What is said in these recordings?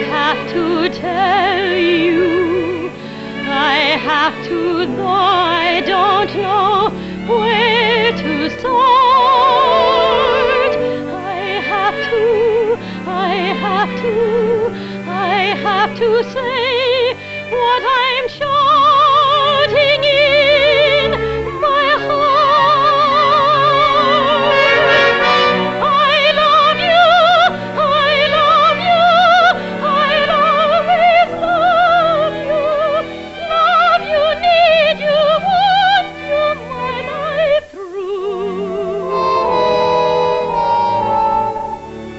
have to tell you. I have to, though I don't know where to start. I have to say what I'm shouting in my heart. I love you, I love you, I'll always love you. Love you, need you, want you my life through.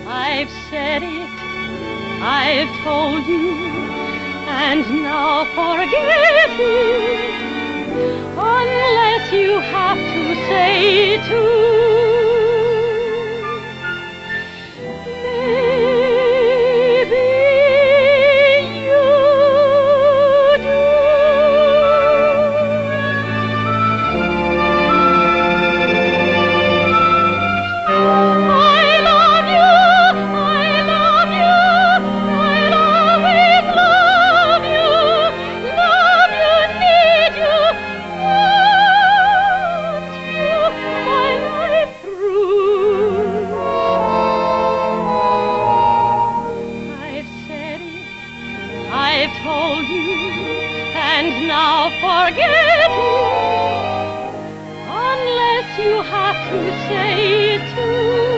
I've said it, I've told you, and now forget it, unless you have to say to. Maybe you do. I love you, I love you, I'll always love you. Love you, need you, want you my life through. I've said it, I've told you, and now forget it, unless you have to say it too.